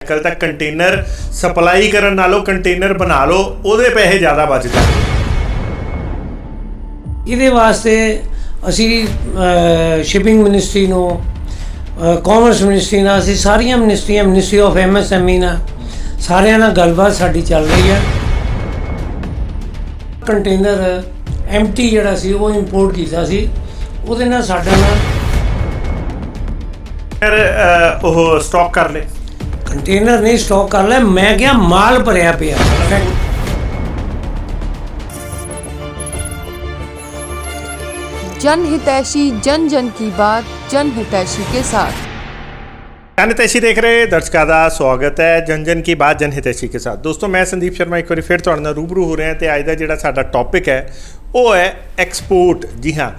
कल तक container supply करन नालों कंटेनर बना लो ਉਹਦੇ ਪੈਸੇ ਜ਼ਿਆਦਾ ਬਚ ਜਾਂਦੇ। ਇਹਦੇ ਵਾਸਤੇ ਅਸੀਂ ਸ਼ਿਪਿੰਗ ਮਿਨਿਸਟਰੀ ਨੂੰ ਕਾਮਰਸ ਮਿਨਿਸਟਰੀ ਨਾਲ ਅਸੀਂ ਸਾਰੀਆਂ ਮਿਨਿਸਟਰੀਆਂ ਮਿਨਿਸਟਰੀ ਆਫ MSME ਨਾਲ ਸਾਰਿਆਂ ਨਾਲ ਗੱਲਬਾਤ ਸਾਡੀ ਚੱਲ ਰਹੀ ਹੈ। ਕੰਟੇਨਰ ਐਮਟੀ ਜਿਹੜਾ ਸੀ ਉਹ ਇੰਪੋਰਟ ਕੀਤਾ ਸੀ, ਉਹਦੇ ਨਾਲ ਸਾਡਾ ਨਾਲ ਫਿਰ ਉਹ ਸਟਾਕ ਕਰ ਲੈ कंटेनर नहीं स्टॉक कर लिया, मैं क्या माल भरिया पिया। जन हितैषी जन जन की बात जन हितैषी के साथ। जन हितैषी देख रहे दर्शकों का स्वागत है जन जन की बात जन हितैषी के साथ। दोस्तों मैं संदीप शर्मा एक बार फिर तुहाडे नाल रूबरू हो रहे हैं तो अज का जिहड़ा साडा टॉपिक है वो है एक्सपोर्ट। जी हाँ,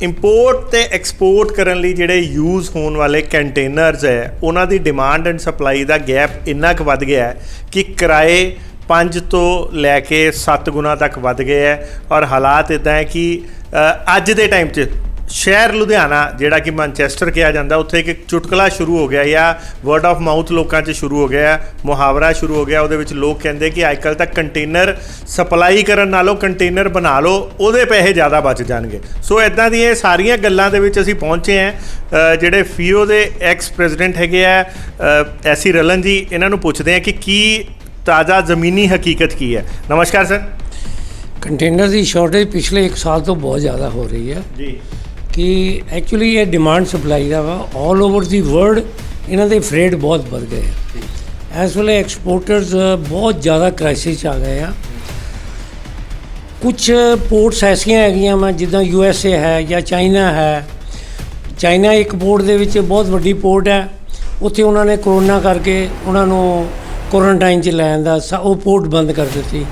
इंपोर्ट तो एक्सपोर्ट करने लिए जिहड़े यूज़ होने वाले कंटेनर्स है उन्हां दी डिमांड एंड सप्लाई का गैप इन्ना क वध गया है कि किराए 5 तो लैके 7 गुना तक वध गए है। और हालात इदां है कि अज दे टाइम च शहर लुधियाना जिहड़ा कि मैनचेस्टर कहा जाता उत्थे एक चुटकला शुरू हो गया या वर्ड ऑफ माउथ लोगों च शुरू हो गया, मुहावरा शुरू हो गया। उहदे विच लोग कहते कि अजकल तक कंटेनर सप्लाई करन नालों कंटेनर बना लो ਉਹਦੇ पैसे ज़्यादा बच जाएंगे। सो इदां दी सारियां गल्लां दे विच असीं पहुंचे हैं जिहड़े FIO दे एक्स प्रेजिडेंट हैगे आ एसी रलन जी, इन्हां नूं पुछदे हैं कि ताज़ा ज़मीनी हकीकत की है। नमस्कार सर। कंटेनर की शॉर्टेज पिछले 1 साल तो बहुत ज़्यादा हो रही है जी कि एक्चुअली ये डिमांड सप्लाई का वा ऑल ओवर दी वर्ल्ड इन्हों के फ्रेट बहुत बढ़ गए हैं। इस वे एक्सपोर्टर्स बहुत ज़्यादा क्राइसिस आ गए हैं। कुछ पोर्ट्स ऐसिया है मैं जिदा USA है या चाइना है। चाइना एक पोर्ट दे विच बहुत वड्डी पोर्ट है, उत्थे उन्होंने कोरोना करके उन्होंने क्वारंटाइन च लैन दा वो पोर्ट बंद कर दी।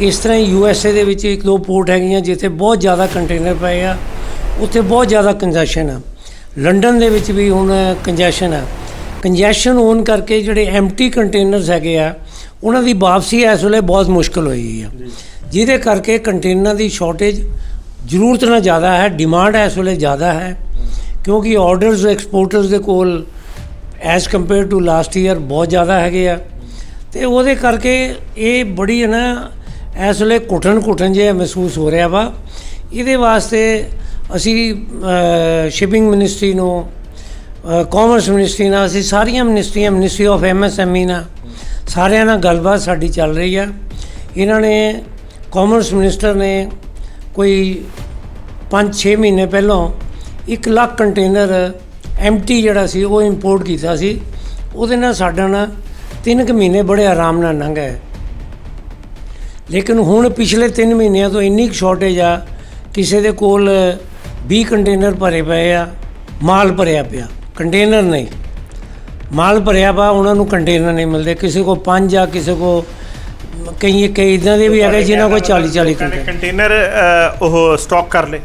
इस तरह USA दे विच 1-2 पोर्ट है जिथे बहुत ज़्यादा कंटेनर पे आ, उत्थे बहुत ज़्यादा कंजैशन है। लंडन दे विच भी हुण कंजैशन है। कंजैशन होने करके जिहड़े एम्प्टी कंटेनर्स हैगे आ उन्हां दी वापसी इस वेले बहुत मुश्किल होई है, जिहदे करके कंटेनर की शॉर्टेज जरूरत ना ज़्यादा है, डिमांड इस वेले ज़्यादा है क्योंकि ऑर्डर्स एक्सपोर्टर्स दे कोल as compare to last year बहुत ज़्यादा हैगे आ। ते उहदे करके ये बड़ी है ना इस वेले घुटन जिहा महसूस हो रहा वा। इहदे वास्ते असी शिपिंग मिनिस्ट्री नूं कामर्स मिनिस्ट्री नाल असी सारियां मिनिस्ट्रियां मिनिस्ट्री ऑफ MSME नाल सारियां नाल गलबात साडी चल रही है। इन्हां ने कामर्स मिनिस्टर ने कोई 5-6 महीने पहलों 1 लाख कंटेनर एम्प्टी जिहड़ा सी वो इंपोर्ट कीता सी, उहदे नाल साडा ना 3 महीने बड़े आराम नाल लंघ गए। लेकिन हुण पिछले 3 महीनों तो इन्नी शॉर्टेज आ, किसी दे कोल 20 कंटेनर भरे पे आ, माल भरिया पिया, कंटेनर नहीं माल भरिया पा, उन्होंने कंटेनर नहीं मिलते। किसी को 5 आ, किसी को कई इदां दे भी है जिन्होंने को 40 कंटेनर ओह स्टॉक कर ले।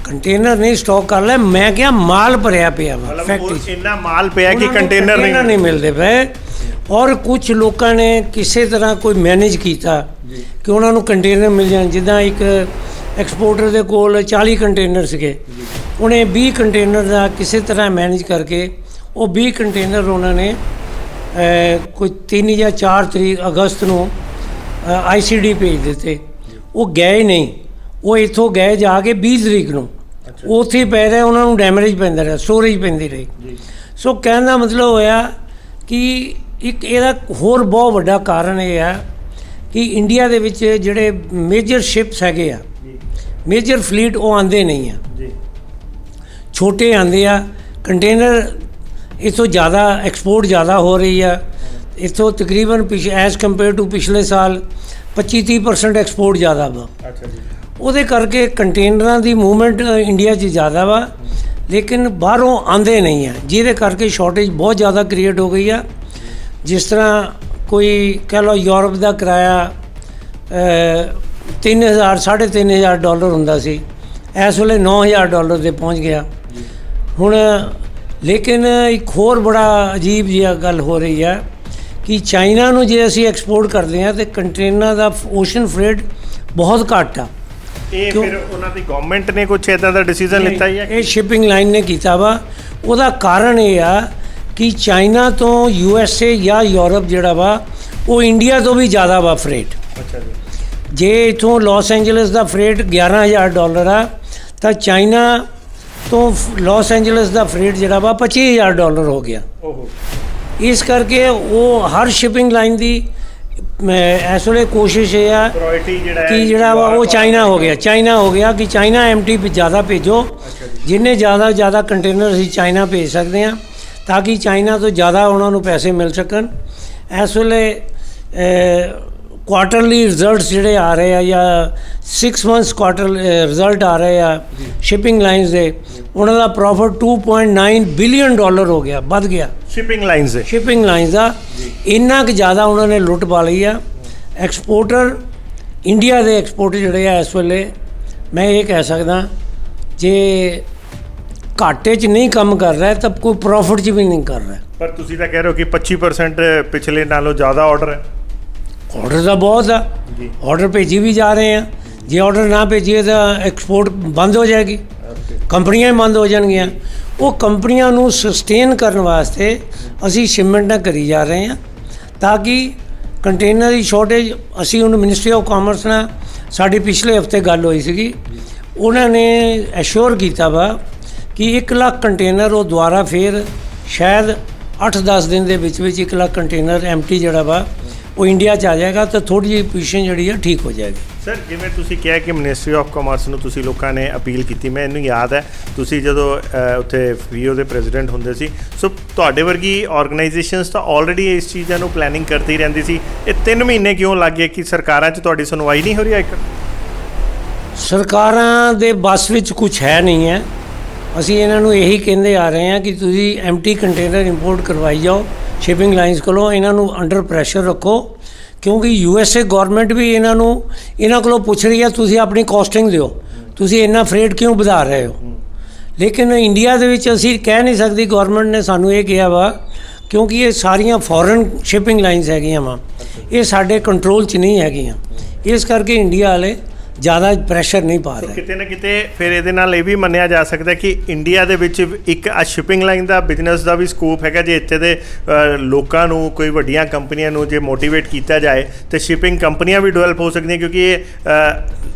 कंटेनर नहीं स्टॉक कर लिया, मैं क्या माल भरिया पिया फैक्ट्री इन्ना माल पिया कि कंटेनर नहीं मिलते पे। और कुछ लोगों ने किसी तरह कोई मैनेज किया कि उन्होंने कंटेनर मिल जाए। जिदा एक एक्सपोर्टर के कोल 40 कंटेनर से उन्हें 20 कंटेनर का किसी तरह मैनेज करके वो 20 कंटेनर उन्होंने कोई 3 या 4 तरीक अगस्त को ICD भेज दिते। वो गए नहीं, वो इतों गए जाके 20 तरीक को उत्थे पै रहे, उन्होंने डैमेज पैंदा रहा, स्टोरेज पैंदी रही। सो कहने का मतलब होया कि एक ਇਹਦਾ होर बहुत ਵੱਡਾ कारण यह है कि इंडिया ਦੇ ਵਿੱਚ ਜਿਹੜੇ मेजर शिप्स हैगे आ, मेजर फ्लीट वो आते नहीं है, छोटे आते आ। कंटेनर इतों ज़्यादा एक्सपोर्ट ज़्यादा हो रही है, इतों तकरीबन एज़ कंपेयर टू पिछले साल 25-30% एक्सपोर्ट ज़्यादा वा। ਉਹਦੇ करके कंटेनर की मूवमेंट इंडिया ज़्यादा वा, लेकिन बाहरों आते नहीं है, जिहदे करके शॉर्टेज बहुत ज़्यादा क्रिएट हो गई है। जिस तरह कोई कह लो यूरोप का किराया 3,000-3,500 डॉलर हुंदा सी, इस वेले $9,000 से पहुँच गया हुण। लेकिन एक होर बड़ा अजीब जी गल हो रही है कि चाइना नूं जे असीं एक्सपोर्ट करते हैं तो कंटेनर का ओशन फ्रेट बहुत घट आ। ਇਹ ਫਿਰ ਉਹਨਾਂ ਦੀ ਗਵਰਨਮੈਂਟ ਨੇ ਕੁਝ ਇਦਾਂ ਦਾ ਡਿਸੀਜਨ ਲਿੱਤਾ ਹੀ ਹੈ? ਇਹ ਸ਼ਿਪਿੰਗ ਲਾਈਨ ਨੇ ਕੀਤਾ ਵਾ। ਉਹਦਾ ਕਾਰਨ ਇਹ ਆ ਕਿ ਚਾਈਨਾ ਤੋਂ USA ਜਾਂ ਯੂਰਪ ਜਿਹੜਾ ਵਾ ਉਹ ਇੰਡੀਆ ਤੋਂ ਵੀ ਜ਼ਿਆਦਾ ਵਾ ਫਰੇਟ। ਅੱਛਾ ਜੀ। ਜੇ ਇਥੋਂ ਲਾਸ ਐਂਜਲਸ ਦਾ ਫਰੇਟ $11,000 ਆ ਤਾਂ ਚਾਈਨਾ ਤੋਂ ਲਾਸ ਐਂਜਲਸ ਦਾ ਫਰੇਟ ਜਿਹੜਾ ਵਾ $25,000 ਹੋ ਗਿਆ। ਓਹੋ। ਇਸ ਕਰਕੇ ਉਹ ਹਰ ਸ਼ਿਪਿੰਗ ਲਾਈਨ ਦੀ ਇਸ ਵੇਲੇ ਕੋਸ਼ਿਸ਼ ਇਹ ਆ ਪ੍ਰਾਇੋਰਟੀ ਕਿ ਜਿਹੜਾ ਵਾ ਉਹ ਚਾਈਨਾ ਹੋ ਗਿਆ ਕਿ ਚਾਈਨਾ MT ਜ਼ਿਆਦਾ ਭੇਜੋ। ਜਿੰਨੇ ਜ਼ਿਆਦਾ ਕੰਟੇਨਰ ਅਸੀਂ ਚਾਈਨਾ ਭੇਜ ਸਕਦੇ ਹਾਂ ਤਾਂ ਕਿ ਚਾਈਨਾ ਤੋਂ ਜ਼ਿਆਦਾ ਉਹਨਾਂ ਨੂੰ ਪੈਸੇ ਮਿਲ ਸਕਣ। ਇਸ ਵੇਲੇ ਕੁਆਟਰਲੀ ਰਿਜ਼ਲਟਸ ਜਿਹੜੇ ਆ ਰਹੇ ਆ ਜਾਂ 6 ਮੰਥਸ ਕੁਆਟਰ ਰਿਜ਼ਲਟ ਆ ਰਹੇ ਆ ਸ਼ਿਪਿੰਗ ਲਾਈਨਸ ਦੇ, ਉਹਨਾਂ ਦਾ ਪ੍ਰੋਫਿਟ $2.9 ਬਿਲੀਅਨ ਹੋ ਗਿਆ, ਵੱਧ ਗਿਆ ਸ਼ਿਪਿੰਗ ਲਾਈਨਸ ਦਾ। ਇੰਨਾ ਕੁ ਜ਼ਿਆਦਾ ਉਹਨਾਂ ਨੇ ਲੁੱਟ ਪਾ ਲਈ ਆ। ਐਕਸਪੋਰਟਰ ਇੰਡੀਆ ਦੇ ਐਕਸਪੋਰਟਰ ਜਿਹੜੇ ਆ ਇਸ ਵੇਲੇ ਮੈਂ ਇਹ ਕਹਿ ਸਕਦਾ ਜੇ ਘਾਟੇ 'ਚ ਨਹੀਂ ਕੰਮ ਕਰ ਰਿਹਾ ਤਾਂ ਕੋਈ ਪ੍ਰੋਫਿਟ 'ਚ ਵੀ ਨਹੀਂ ਕਰ ਰਿਹਾ। ਪਰ ਤੁਸੀਂ ਤਾਂ ਕਹਿ ਰਹੇ ਹੋ ਕਿ 25% ਪਿਛਲੇ ਨਾਲੋਂ ਜ਼ਿਆਦਾ ਆਰਡਰ ਹੈ। ਆਰਡਰ ਤਾਂ ਬਹੁਤ ਆ, ਆਰਡਰ ਭੇਜੀ ਵੀ ਜਾ ਰਹੇ ਆ। ਜੇ ਆਰਡਰ ਨਾ ਭੇਜੀਏ ਤਾਂ ਐਕਸਪੋਰਟ ਬੰਦ ਹੋ ਜਾਏਗੀ, ਕੰਪਨੀਆਂ ਹੀ ਬੰਦ ਹੋ ਜਾਣਗੀਆਂ। ਉਹ ਕੰਪਨੀਆਂ ਨੂੰ ਸਸਟੇਨ ਕਰਨ ਵਾਸਤੇ ਅਸੀਂ ਸ਼ਿਪਮੈਂਟਾਂ ਕਰੀ ਜਾ ਰਹੇ ਹਾਂ ਤਾਂ ਕਿ ਕੰਟੇਨਰ ਦੀ ਸ਼ਾਰਟੇਜ, ਅਸੀਂ ਉਹਨੂੰ ਮਿਨਿਸਟਰੀ ਆਫ ਕਾਮਰਸ ਨਾਲ ਸਾਡੀ ਪਿਛਲੇ ਹਫਤੇ ਗੱਲ ਹੋਈ ਸੀਗੀ, ਉਹਨਾਂ ਨੇ ਐਸ਼ੋਰ ਕੀਤਾ ਵਾ ਕਿ 1 ਲੱਖ ਕੰਟੇਨਰ ਉਹ ਦੁਬਾਰਾ ਫਿਰ ਸ਼ਾਇਦ 8-10 ਦਿਨ ਦੇ ਵਿੱਚ 1 ਲੱਖ ਕੰਟੇਨਰ MT ਜਿਹੜਾ ਵਾ ਉਹ ਇੰਡੀਆ 'ਚ ਆ ਜਾਏਗਾ ਤਾਂ ਥੋੜ੍ਹੀ ਜਿਹੀ ਪੋਜੀਸ਼ਨ ਜਿਹੜੀ ਆ ਠੀਕ ਹੋ ਜਾਏਗੀ। ਸਰ, ਜਿਵੇਂ ਤੁਸੀਂ ਕਿਹਾ ਕਿ ਮਿਨਿਸਟਰੀ ਆਫ ਕਾਮਰਸ ਨੂੰ ਤੁਸੀਂ ਲੋਕਾਂ ਨੇ ਅਪੀਲ ਕੀਤੀ, ਮੈਨੂੰ ਯਾਦ ਹੈ ਤੁਸੀਂ ਜਦੋਂ ਉੱਥੇ FIO ਦੇ ਪ੍ਰੈਜ਼ੀਡੈਂਟ ਹੁੰਦੇ ਸੀ, ਸੋ ਤੁਹਾਡੇ ਵਰਗੀ ਆਰਗੇਨਾਈਜੇਸ਼ਨਸ ਤਾਂ ਆਲਰੇਡੀ ਇਸ ਚੀਜ਼ਾਂ ਨੂੰ ਪਲੈਨਿੰਗ ਕਰਦੀ ਰਹਿੰਦੀ ਸੀ। ਇਹ 3 ਮਹੀਨੇ ਕਿਉਂ ਲੱਗ ਗਏ ਕਿ ਸਰਕਾਰਾਂ 'ਚ ਤੁਹਾਡੀ ਸੁਣਵਾਈ ਨਹੀਂ ਹੋ ਰਹੀ? ਸਰਕਾਰਾਂ ਦੇ ਬੱਸ ਵਿੱਚ ਕੁਝ ਹੈ ਨਹੀਂ ਹੈ। ਅਸੀਂ ਇਹਨਾਂ ਨੂੰ ਇਹੀ ਕਹਿੰਦੇ ਆ ਰਹੇ ਹਾਂ ਕਿ ਤੁਸੀਂ MT ਕੰਟੇਨਰ ਇੰਪੋਰਟ ਕਰਵਾਈ ਜਾਓ ਸ਼ਿਪਿੰਗ ਲਾਈਨਸ ਕੋਲੋਂ, ਇਹਨਾਂ ਨੂੰ ਅੰਡਰ ਪ੍ਰੈਸ਼ਰ ਰੱਖੋ ਕਿਉਂਕਿ USA ਗੌਰਮੈਂਟ ਵੀ ਇਹਨਾਂ ਕੋਲੋਂ ਪੁੱਛ ਰਹੀ ਹੈ ਤੁਸੀਂ ਆਪਣੀ ਕਾਸਟਿੰਗ ਦਿਓ, ਤੁਸੀਂ ਇੰਨਾ ਫਰੇਟ ਕਿਉਂ ਵਧਾ ਰਹੇ ਹੋ। ਲੇਕਿਨ ਇੰਡੀਆ ਦੇ ਵਿੱਚ ਅਸੀਂ ਕਹਿ ਨਹੀਂ ਸਕਦੇ, ਗੌਰਮੈਂਟ ਨੇ ਸਾਨੂੰ ਇਹ ਕਿਹਾ ਵਾ ਕਿਉਂਕਿ ਇਹ ਸਾਰੀਆਂ ਫੋਰਨ ਸ਼ਿਪਿੰਗ ਲਾਈਨਸ ਹੈਗੀਆਂ ਵਾ, ਇਹ ਸਾਡੇ ਕੰਟਰੋਲ 'ਚ ਨਹੀਂ ਹੈਗੀਆਂ, ਇਸ ਕਰਕੇ ਇੰਡੀਆ ਵਾਲੇ ਜ਼ਿਆਦਾ ਪ੍ਰੈਸ਼ਰ ਨਹੀਂ ਪਾ ਰਹੇ। ਕਿਤੇ ਨਾ ਕਿਤੇ ਫਿਰ ਇਹਦੇ ਨਾਲ ਇਹ ਵੀ ਮੰਨਿਆ ਜਾ ਸਕਦਾ ਕਿ ਇੰਡੀਆ ਦੇ ਵਿੱਚ ਇੱਕ ਸ਼ਿਪਿੰਗ ਲਾਈਨ ਦਾ ਬਿਜ਼ਨਸ ਦਾ ਵੀ ਸਕੋਪ ਹੈਗਾ। ਜੇ ਇੱਥੇ ਦੇ ਲੋਕਾਂ ਨੂੰ, ਕੋਈ ਵੱਡੀਆਂ ਕੰਪਨੀਆਂ ਨੂੰ ਜੇ ਮੋਟੀਵੇਟ ਕੀਤਾ ਜਾਏ ਤਾਂ ਸ਼ਿਪਿੰਗ ਕੰਪਨੀਆਂ ਵੀ ਡਿਵੈਲਪ ਹੋ ਸਕਦੀਆਂ ਕਿਉਂਕਿ ਇਹ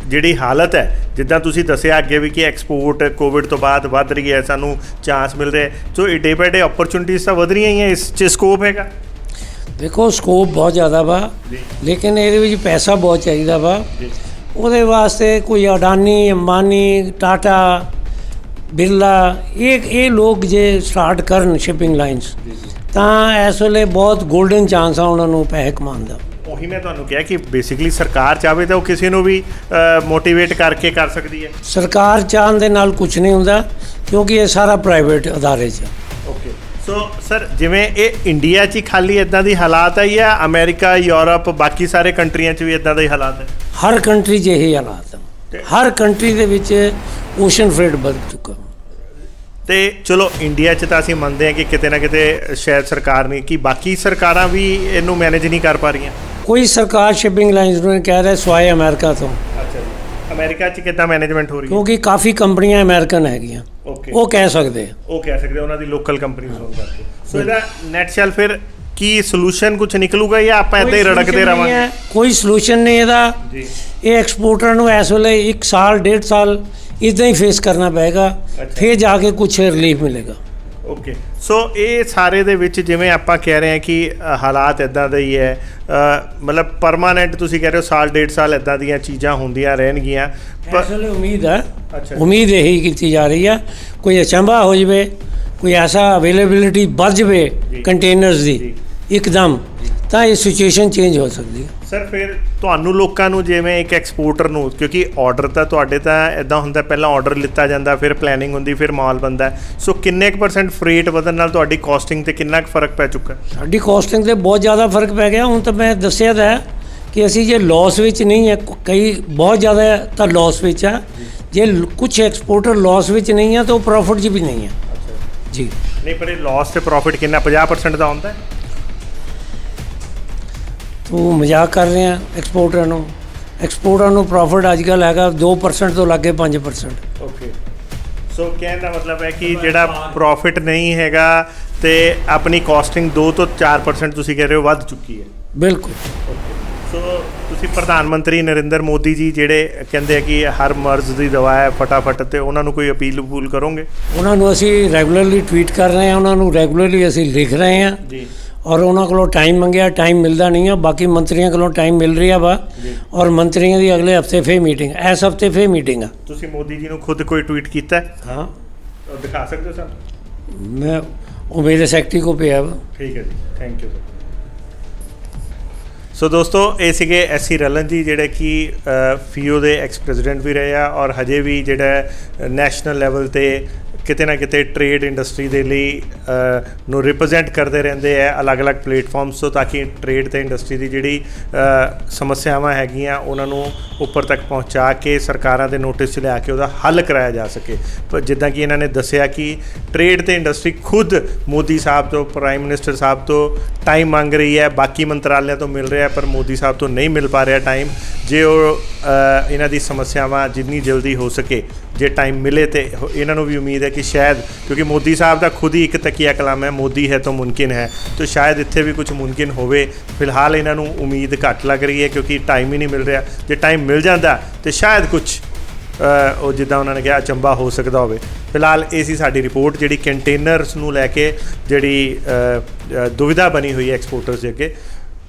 ਜਿਹੜੀ ਹਾਲਤ ਹੈ, ਜਿੱਦਾਂ ਤੁਸੀਂ ਦੱਸਿਆ ਅੱਗੇ ਵੀ ਕਿ ਐਕਸਪੋਰਟ ਕੋਵਿਡ ਤੋਂ ਬਾਅਦ ਵੱਧ ਰਹੀ ਹੈ, ਸਾਨੂੰ ਚਾਂਸ ਮਿਲ ਰਿਹਾ, ਸੋ ਇਹ ਡੇ ਬਾਈ ਡੇ ਓਪਰਚੁਨਿਟੀਜ਼ ਤਾਂ ਵਧ ਰਹੀਆਂ ਹੀ ਹੈ। ਇਸ 'ਚ ਸਕੋਪ ਹੈਗਾ। ਦੇਖੋ ਸਕੋਪ ਬਹੁਤ ਜ਼ਿਆਦਾ ਵਾ, ਲੇਕਿਨ ਇਹਦੇ ਵਿੱਚ ਪੈਸਾ ਬਹੁਤ ਚਾਹੀਦਾ ਵਾ। ਉਹਦੇ ਵਾਸਤੇ ਕੋਈ ਅਡਾਨੀ, ਅੰਬਾਨੀ, ਟਾਟਾ, ਬਿਰਲਾ ਇਹ ਲੋਕ ਜੇ ਸਟਾਰਟ ਕਰਨ ਸ਼ਿਪਿੰਗ ਲਾਈਨਸ ਤਾਂ ਇਸ ਵੇਲੇ ਬਹੁਤ ਗੋਲਡਨ ਚਾਂਸ ਆ ਉਹਨਾਂ ਨੂੰ ਪੈਸੇ ਕਮਾਉਣ ਦਾ। ਉਹੀ ਮੈਂ ਤੁਹਾਨੂੰ ਕਿਹਾ ਕਿ ਬੇਸਿਕਲੀ ਸਰਕਾਰ ਚਾਹਵੇ ਤਾਂ ਉਹ ਕਿਸੇ ਨੂੰ ਵੀ ਮੋਟੀਵੇਟ ਕਰਕੇ ਕਰ ਸਕਦੀ ਹੈ। ਸਰਕਾਰ ਚਾਹਣ ਦੇ ਨਾਲ ਕੁਝ ਨਹੀਂ ਹੁੰਦਾ ਕਿਉਂਕਿ ਇਹ ਸਾਰਾ ਪ੍ਰਾਈਵੇਟ ਅਦਾਰੇ 'ਚ। ਓਕੇ, ਸੋ ਸਰ ਜਿਵੇਂ ਇਹ ਇੰਡੀਆ 'ਚ ਹੀ ਖਾਲੀ ਇੱਦਾਂ ਦੀ ਹਾਲਾਤ ਹੈ ਜਾਂ ਅਮਰੀਕਾ, ਯੂਰਪ, ਬਾਕੀ ਸਾਰੇ ਕੰਟਰੀਆਂ 'ਚ ਵੀ ਇੱਦਾਂ ਦੇ ਹਾਲਾਤ ਹੈ? ਹਰ ਕੰਟਰੀ 'ਚ ਇਹੀ ਹਾਲਾਤ ਹੈ। ਹਰ ਕੰਟਰੀ ਦੇ ਵਿੱਚ ਓਸ਼ਨ ਫਰੇਟ ਵੱਧ ਚੁੱਕਾ। ਤੇ ਚਲੋ ਇੰਡੀਆ 'ਚ ਤਾਂ ਅਸੀਂ ਮੰਨਦੇ ਹਾਂ ਕਿ ਕਿਤੇ ਨਾ ਕਿਤੇ ਸ਼ਾਇਦ ਸਰਕਾਰ ਨਹੀਂ, ਕਿ ਬਾਕੀ ਸਰਕਾਰਾਂ ਵੀ ਇਹਨੂੰ ਮੈਨੇਜ ਨਹੀਂ ਕਰ ਪਾ ਰਹੀਆਂ। ਕੋਈ ਸਰਕਾਰ ਸ਼ਿਪਿੰਗ ਲਾਈਨਸ ਨੂੰ ਕਹਿ ਰਿਹਾ ਸਵਾਏ ਅਮਰੀਕਾ ਤੋਂ। ਅੱਛਾ ਜੀ, ਅਮਰੀਕਾ 'ਚ ਕਿੱਦਾਂ ਮੈਨੇਜਮੈਂਟ ਹੋ ਰਹੀ ਹੈ? ਕਿਉਂਕਿ ਕਾਫੀ ਕੰਪਨੀਆਂ ਅਮਰੀਕਨ ਹੈਗੀਆਂ, ਉਹ ਕਹਿ ਸਕਦੇ ਉਹਨਾਂ ਦੀ ਲੋਕਲ ਕੰਪਨੀਜ਼ ਹੋਣ ਕਰਕੇ। ਸੋ ਇਹਦਾ ਨੈਟ ਸ਼ੈਲ ਫਿਰ ਕੀ ਸੋਲੂਸ਼ਨ ਕੁਝ ਨਿਕਲੂਗਾ ਜਾਂ ਆਪਾਂ ਇੱਦਾਂ ਹੀ ਰੜਕਦੇ ਰਹਾਂਗੇ? ਕੋਈ ਸੋਲੂਸ਼ਨ ਨਹੀਂ ਇਹਦਾ ਜੀ। ਇਹ ਐਕਸਪੋਰਟਰਾਂ ਨੂੰ ਇਸ ਵੇਲੇ 1 ਸਾਲ 1.5 ਸਾਲ ਇੱਦਾਂ ਹੀ ਫੇਸ ਕਰਨਾ ਪਏਗਾ, ਫਿਰ ਜਾ ਕੇ ਕੁਝ ਰਿਲੀਫ ਮਿਲੇਗਾ। ਓਕੇ, ਸੋ ਇਹ ਸਾਰੇ ਦੇ ਵਿੱਚ ਜਿਵੇਂ ਆਪਾਂ ਕਹਿ ਰਹੇ ਹਾਂ ਕਿ ਹਾਲਾਤ ਇੱਦਾਂ ਦੇ ਹੀ ਹੈ, ਮਤਲਬ ਪਰਮਾਨੈਂਟ ਤੁਸੀਂ ਕਹਿ ਰਹੇ ਹੋ ਸਾਲ 1.5 ਸਾਲ ਇੱਦਾਂ ਦੀਆਂ ਚੀਜ਼ਾਂ ਹੁੰਦੀਆਂ ਰਹਿਣਗੀਆਂ। ਇਸ ਵੇਲੇ ਉਮੀਦ ਹੈ, ਉਮੀਦ ਇਹੀ ਕੀਤੀ ਜਾ ਰਹੀ ਹੈ ਕੋਈ ਅਚੰਭਾ ਹੋ ਜਾਵੇ, ਕੋਈ ਐਸਾ ਅਵੇਲੇਬਿਲਿਟੀ ਵੱਧ ਜਾਵੇ ਕੰਟੇਨਰਸ ਦੀ ਇੱਕਦਮ, ਤਾਂ ਇਹ ਸਿਚੁਏਸ਼ਨ ਚੇਂਜ ਹੋ ਸਕਦੀ ਹੈ। ਸਰ ਫਿਰ ਤੁਹਾਨੂੰ ਲੋਕਾਂ ਨੂੰ ਜਿਵੇਂ ਇੱਕ ਐਕਸਪੋਰਟਰ ਨੂੰ, ਕਿਉਂਕਿ ਆਰਡਰ ਤਾਂ ਤੁਹਾਡੇ ਤਾਂ ਇੱਦਾਂ ਹੁੰਦਾ ਪਹਿਲਾਂ ਆਰਡਰ ਲਿੱਤਾ ਜਾਂਦਾ, ਫਿਰ ਪਲੈਨਿੰਗ ਹੁੰਦੀ, ਫਿਰ ਮਾਲ ਬਣਦਾ, ਸੋ ਕਿੰਨੇ ਕੁ % ਫਰੇਟ ਵਧਣ ਨਾਲ ਤੁਹਾਡੀ ਕਾਸਟਿੰਗ ਤੇ ਕਿੰਨਾ ਕੁ ਫਰਕ ਪੈ ਚੁੱਕਾ? ਸਾਡੀ ਕਾਸਟਿੰਗ ਤੇ ਬਹੁਤ ਜ਼ਿਆਦਾ ਫਰਕ ਪੈ ਗਿਆ। ਹੁਣ ਤਾਂ ਮੈਂ ਦੱਸਿਆ ਤਾਂ ਹੈ ਕਿ ਅਸੀਂ ਜੇ ਲਾਸ ਵਿੱਚ ਨਹੀਂ ਹੈ, ਕਈ ਬਹੁਤ ਜ਼ਿਆਦਾ ਤਾਂ ਲਾਸ ਵਿੱਚ ਆ, ਜੇ ਕੁਝ ਐਕਸਪੋਰਟਰ ਲਾਸ ਵਿੱਚ ਨਹੀਂ ਹੈ ਤਾਂ ਉਹ ਪ੍ਰੋਫਿਟ 'ਚ ਵੀ ਨਹੀਂ ਹੈ ਜੀ। ਨਹੀਂ, ਪਰ ਇਹ ਲਾਸ ਤੇ ਪ੍ਰੋਫਿਟ ਕਿੰਨਾ 50% ਦਾ ਹੁੰਦਾ? ਉਹ ਮਜ਼ਾਕ ਕਰ ਰਹੇ ਆ ਐਕਸਪੋਰਟਰਾਂ ਨੂੰ ਪ੍ਰੋਫਿਟ ਅੱਜ ਕੱਲ੍ਹ ਹੈਗਾ 2% ਤੋਂ ਲੱਗੇ 5%। ਓਕੇ, ਸੋ ਕਹਿਣ ਦਾ ਮਤਲਬ ਹੈ ਕਿ ਜਿਹੜਾ ਪ੍ਰੋਫਿਟ ਨਹੀਂ ਹੈਗਾ ਤੇ ਆਪਣੀ ਕਾਸਟਿੰਗ 2 ਤੋਂ 4% ਤੁਸੀਂ ਕਹਿ ਰਹੇ ਹੋ ਵੱਧ ਚੁੱਕੀ ਹੈ। ਬਿਲਕੁਲ। ਸੋ ਤੁਸੀਂ ਪ੍ਰਧਾਨ ਮੰਤਰੀ ਨਰਿੰਦਰ ਮੋਦੀ ਜੀ ਜਿਹੜੇ ਕਹਿੰਦੇ ਆ ਕਿ ਹਰ ਮਰਜ਼ ਦੀ ਦਵਾ ਹੈ ਫਟਾਫਟ, ਤੇ ਉਹਨਾਂ ਨੂੰ ਕੋਈ ਅਪੀਲ ਕਰੋਗੇ? ਉਹਨਾਂ ਨੂੰ ਅਸੀਂ ਰੈਗੂਲਰਲੀ ਟਵੀਟ ਕਰ ਰਹੇ ਹਾਂ, ਉਹਨਾਂ ਨੂੰ ਰੈਗੂਲਰਲੀ ਅਸੀਂ ਲਿਖ ਰਹੇ ਹਾਂ ਜੀ। ਔਰ ਉਹਨਾਂ ਕੋਲੋਂ ਟਾਈਮ ਮੰਗਿਆ, ਟਾਈਮ ਮਿਲਦਾ ਨਹੀਂ ਆ। ਬਾਕੀ ਮੰਤਰੀਆਂ ਕੋਲੋਂ ਟਾਈਮ ਮਿਲ ਰਿਹਾ ਵਾ ਔਰ ਮੰਤਰੀਆਂ ਦੀ ਅਗਲੇ ਹਫਤੇ ਫੇਰ ਮੀਟਿੰਗ, ਇਸ ਹਫਤੇ ਫੇਰ ਮੀਟਿੰਗ ਆ। ਤੁਸੀਂ ਮੋਦੀ ਜੀ ਨੂੰ ਖੁਦ ਕੋਈ ਟਵੀਟ ਕੀਤਾ ਹੈ? ਹਾਂ, ਉਹ ਦਿਖਾ ਸਕਦੇ ਹੋ ਸਾਨੂੰ? ਮੈਂ ਉਹ ਮੇਰੇ ਸੈਕਟਰੀ ਕੋ ਪਿਆ ਵਾ। ਠੀਕ ਹੈ ਜੀ, ਥੈਂਕ ਯੂ ਸਰ। ਸੋ ਦੋਸਤੋ, ਇਹ ਸੀਗੇ ਐਸਸੀ ਰਲਨ ਜੀ, ਜਿਹੜੇ ਕਿ ਫੀਓ ਦੇ ਐਕਸ ਪ੍ਰੈਜ਼ੀਡੈਂਟ ਵੀ ਰਹੇ ਆ ਔਰ ਹਜੇ ਵੀ ਜਿਹੜਾ ਨੈਸ਼ਨਲ ਲੈਵਲ ਤੇ ਕਿਤੇ ਨਾ ਕਿਤੇ ਟ੍ਰੇਡ ਇੰਡਸਟਰੀ ਦੇ ਲਈ ਨੂੰ ਰਿਪਰੈਜ਼ੈਂਟ ਕਰਦੇ ਰਹਿੰਦੇ ਆ ਅਲੱਗ-ਅਲੱਗ ਪਲੇਟਫਾਰਮਸ ਤੋਂ, ਤਾਂ ਕਿ ਟ੍ਰੇਡ ਤੇ ਇੰਡਸਟਰੀ ਦੀ ਜਿਹੜੀ ਸਮੱਸਿਆਵਾਂ ਹੈਗੀਆਂ ਉਹਨਾਂ ਨੂੰ ਉੱਪਰ ਤੱਕ ਪਹੁੰਚਾ ਕੇ ਸਰਕਾਰਾਂ ਦੇ ਨੋਟਿਸ 'ਚ ਲਿਆ ਕੇ ਉਹਦਾ ਹੱਲ ਕਰਾਇਆ ਜਾ ਸਕੇ। ਪਰ ਜਿੱਦਾਂ ਕਿ ਇਹਨਾਂ ਨੇ ਦੱਸਿਆ ਕਿ ਟ੍ਰੇਡ ਤੇ ਇੰਡਸਟਰੀ ਖੁਦ ਮੋਦੀ ਸਾਹਿਬ ਤੋਂ, ਪ੍ਰਾਈਮ ਮਿਨਿਸਟਰ ਸਾਹਿਬ ਤੋਂ ਟਾਈਮ ਮੰਗ ਰਹੀ ਹੈ, ਬਾਕੀ ਮੰਤਰਾਲਿਆਂ ਤੋਂ ਮਿਲ ਰਿਹਾ ਪਰ ਮੋਦੀ ਸਾਹਿਬ ਤੋਂ ਨਹੀਂ ਮਿਲ ਪਾ ਰਿਹਾ ਟਾਈਮ। ਜੇ ਉਹ ਇਹਨਾਂ ਦੀ ਸਮੱਸਿਆਵਾਂ ਜਿੰਨੀ ਜਲਦੀ ਹੋ ਸਕੇ ਜੇ ਟਾਈਮ ਮਿਲੇ, ਤੇ ਇਹਨਾਂ ਨੂੰ ਵੀ ਉਮੀਦ ਹੈ ਕਿ ਸ਼ਾਇਦ, ਕਿਉਂਕਿ ਮੋਦੀ ਸਾਹਿਬ ਦਾ ਖੁਦ ਹੀ ਇੱਕ ਤਕੀਆ ਕਲਾਮ ਹੈ, ਮੋਦੀ ਹੈ ਤਾਂ ਮੁਮਕਿਨ ਹੈ, ਤਾਂ ਸ਼ਾਇਦ ਇੱਥੇ ਵੀ ਕੁਝ ਮੁਮਕਿਨ ਹੋਵੇ। ਫਿਲਹਾਲ ਇਹਨਾਂ ਨੂੰ ਉਮੀਦ ਘੱਟ ਲੱਗ ਰਹੀ ਹੈ ਕਿਉਂਕਿ ਟਾਈਮ ਹੀ ਨਹੀਂ ਮਿਲ ਰਿਹਾ। ਜੇ ਟਾਈਮ ਮਿਲ ਜਾਂਦਾ ਤਾਂ ਸ਼ਾਇਦ ਕੁਝ ਉਹ ਜਿੱਦਾਂ ਉਹਨਾਂ ਨੇ ਕਿਹਾ ਅਚੰਭਾ ਹੋ ਸਕਦਾ ਹੋਵੇ। ਫਿਲਹਾਲ ਇਹ ਸੀ ਸਾਡੀ ਰਿਪੋਰਟ, ਜਿਹੜੀ ਕੰਟੇਨਰਸ ਨੂੰ ਲੈ ਕੇ ਜਿਹੜੀ ਦੁਵਿਧਾ ਬਣੀ ਹੋਈ ਹੈ ਐਕਸਪੋਰਟਰਸ ਦੇ ਅੱਗੇ।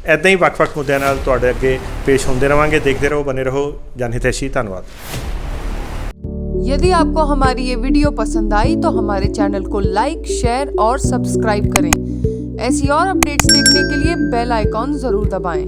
ਇੱਦਾਂ ਹੀ ਵੱਖ-ਵੱਖ ਮੁੱਦਿਆਂ ਨਾਲ ਤੁਹਾਡੇ ਅੱਗੇ ਪੇਸ਼ ਹੁੰਦੇ ਰਹਾਂਗੇ। ਦੇਖਦੇ ਰਹੋ, ਬने रहो जनहितैषी। धन्यवाद। यदि आपको हमारी ये वीडियो पसंद आई तो हमारे चैनल को लाइक, शेयर और सब्सक्राइब करें। ऐसी और अपडेट्स देखने के लिए बेल आइकॉन ज़रूर दबाएं।